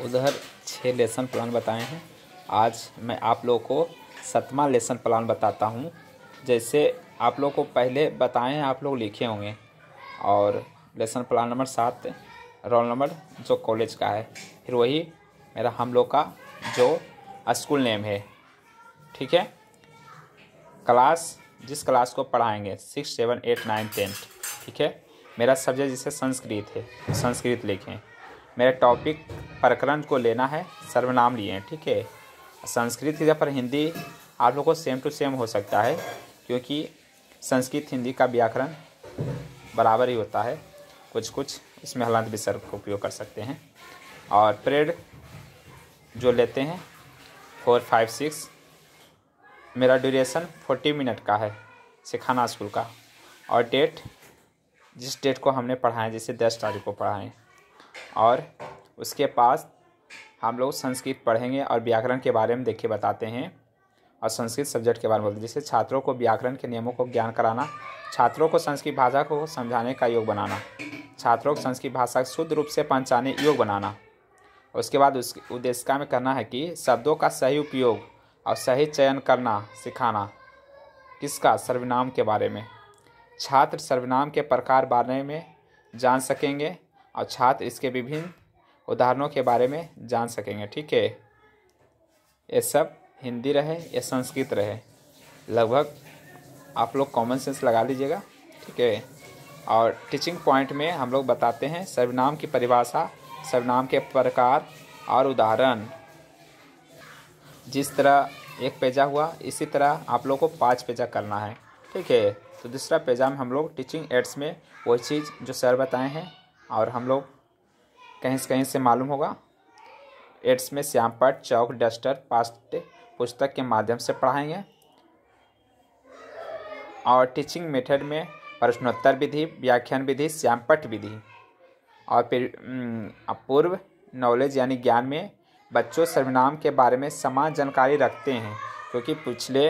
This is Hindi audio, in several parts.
उधर 6 लेसन प्लान बताए हैं। आज मैं आप लोगों को 7वां लेसन प्लान बताता हूँ। जैसे आप लोग को पहले बताएं, आप लोग लिखे होंगे। और lesson plan number 7 roll number जो कॉलेज का है, फिर वही मेरा हम लोग का जो स्कूल नेम है। ठीक है, क्लास जिस क्लास को पढ़ाएंगे 6, 7, 8, 9, 10। ठीक है, मेरा सब्जेक्ट जिसे संस्कृत है, संस्कृत लिखें। मेरा टॉपिक प्रकरण को लेना है, सर्वनाम लिए हैं। ठीक है, संस्कृत की जगह पर हिंदी आप लोग को सेम टू सेम हो सकता है, क्योंकि संस्कृत हिंदी का व्याकरण बराबर ही होता है। कुछ कुछ इसमें हलंत विसर्ग का उपयोग कर सकते हैं। और पीरियड जो लेते हैं 4, 5, 6। मेरा ड्यूरेशन 40 मिनट का है सिखाना स्कूल का। और डेट जिस डेट को हमने पढ़ाएं, जैसे 10 तारीख को पढ़ाएं। और उसके पास हम लोग संस्कृत पढ़ेंगे और व्याकरण के बारे में देखिए बताते हैं। और संस्कृत सब्जेक्ट के बारे में बोलते हैं, जैसे छात्रों को व्याकरण के नियमों को ज्ञान कराना, छात्रों को संस्कृत भाषा को समझाने का योग बनाना, छात्रों को संस्कृत भाषा को शुद्ध रूप से पहचाने योग बनाना। उसके बाद उस उद्देशिका में करना है कि शब्दों का सही उपयोग और सही चयन करना सिखाना। किसका? सर्वनाम के बारे में। छात्र सर्वनाम के प्रकार बारे में जान सकेंगे और छात्र इसके विभिन्न उदाहरणों के बारे में जान सकेंगे। ठीक है, ये सब हिंदी रहे या संस्कृत रहे, लगभग आप लोग कॉमन सेंस लगा लीजिएगा। ठीक है, और टीचिंग पॉइंट में हम लोग बताते हैं सर्वनाम की परिभाषा, सर्वनाम के प्रकार और उदाहरण। जिस तरह एक पेजा हुआ, इसी तरह आप लोग को 5 पेजा करना है। ठीक है, तो दूसरा पेजा में हम लोग टीचिंग एड्स में वही चीज़ जो सर बताए हैं और हम लोग कहीं से मालूम होगा। एड्स में श्यामपट्ट, चौक, डस्टर, पाठ्य पुस्तक के माध्यम से पढ़ाएंगे। और टीचिंग मेथड में प्रश्नोत्तर विधि, व्याख्यान विधि, श्यामपट्ट विधि। और फिर पूर्व नॉलेज यानी ज्ञान में बच्चों सर्वनाम के बारे में समान जानकारी रखते हैं, क्योंकि पिछले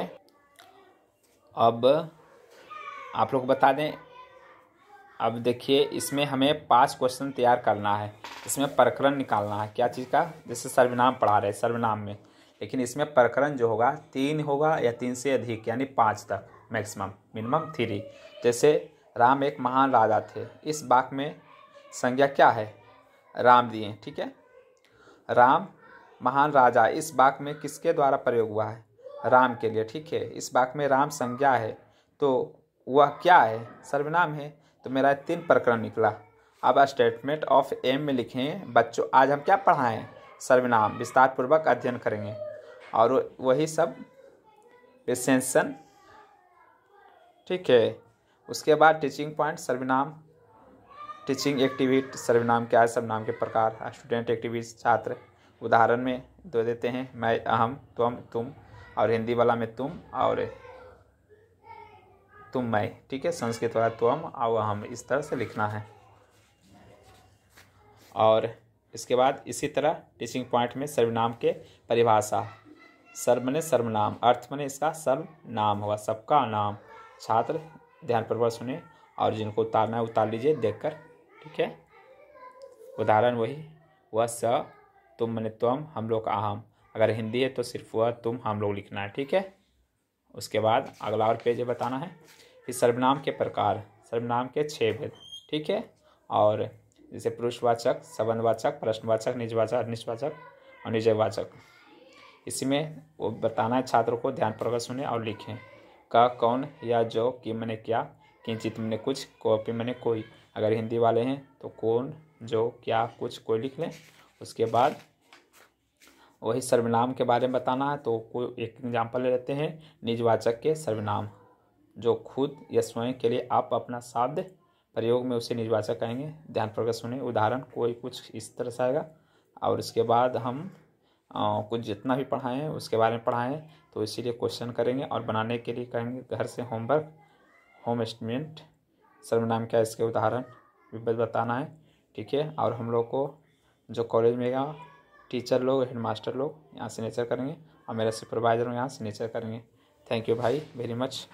अब आप लोग बता दें। अब देखिए, इसमें हमें 5 क्वेश्चन तैयार करना है। इसमें प्रकरण निकालना है, क्या चीज़ का? जैसे सर्वनाम पढ़ा रहे सर्वनाम में, लेकिन इसमें प्रकरण जो होगा 3 होगा या 3 से अधिक, यानी 5 तक मैक्सिमम, मिनिमम 3। जैसे राम एक महान राजा थे, इस वाक्य में संज्ञा क्या है? राम दिए। ठीक है, राम महान राजा इस वाक्य में किसके द्वारा प्रयोग हुआ है? राम के लिए। ठीक है, इस वाक्य में राम संज्ञा है, तो वह क्या है? सर्वनाम है। तो मेरा 3 प्रकरण निकला। अब स्टेटमेंट ऑफ एम में लिखें, बच्चों आज हम क्या पढ़ाएं? सर्वनाम। विस्तार पूर्वक अध्ययन करेंगे और वही सब विशेषण। ठीक है, उसके बाद टीचिंग पॉइंट सर्वनाम, टीचिंग एक्टिविटी सर्वनाम क्या है, सर्वनाम के प्रकार, स्टूडेंट एक्टिविटीज छात्र। उदाहरण में दो देते हैं, मैं, अहम, तुम, और हिंदी वाला में तुम और तुम, मैं। ठीक है, संस्कृत वाला तुम और हम, इस तरह से लिखना है। और इसके बाद इसी तरह टीचिंग पॉइंट में सर्वनाम के परिभाषा। सर्व मने सर्वनाम, अर्थ मने इसका सर्वनाम होगा, सबका नाम। छात्र ध्यानपूर्वक सुने और जिनको उतारना है उतार लीजिए देखकर। ठीक है, उदाहरण वही, वह स, तुम मने तुम, हम लोग का अहम। अगर हिंदी है तो सिर्फ वह, तुम, हम लोग लिखना है। ठीक है, उसके बाद अगला और पेज बताना है कि सर्वनाम के प्रकार, सर्वनाम के 6 भेद। ठीक है, और जैसे पुरुषवाचक, संबंधवाचक, प्रश्नवाचक, निजवाचक, अनिजवाचक और निजवाचक। इसी में वो बताना है छात्रों को, ध्यानपूर्वक सुने और लिखें। का, कौन, या जो, कि मैंने क्या, किंचित मैंने कुछ, कोपि मैंने कोई। अगर हिंदी वाले हैं तो कौन, जो, क्या, कुछ, कोई लिख लें। उसके बाद वही सर्वनाम के बारे में बताना है, तो कोई एक एग्जाम्पल ले लेते हैं। निजवाचक के सर्वनाम, जो खुद या स्वयं के लिए आप अपना शब्द प्रयोग में उसे निजवाचक कहेंगे। ध्यानपूर्वक सुने। उदाहरण कोई कुछ इस तरह से आएगा। और उसके बाद हम कुछ जितना भी पढ़ाएं हैं उसके बारे में पढ़ाएं, तो इसीलिए क्वेश्चन करेंगे और बनाने के लिए कहेंगे घर से होमवर्क, होम स्टेटमेंट। सर्वनाम क्या है, इसके उदाहरण भी बताना है। ठीक है, और हम लोग को जो कॉलेज में का टीचर लोग, हेडमास्टर लोग यहाँ सिग्नेचर करेंगे और मेरा सुपरवाइजर यहाँ सिग्नेचर करेंगे। थैंक यू भाई वेरी मच।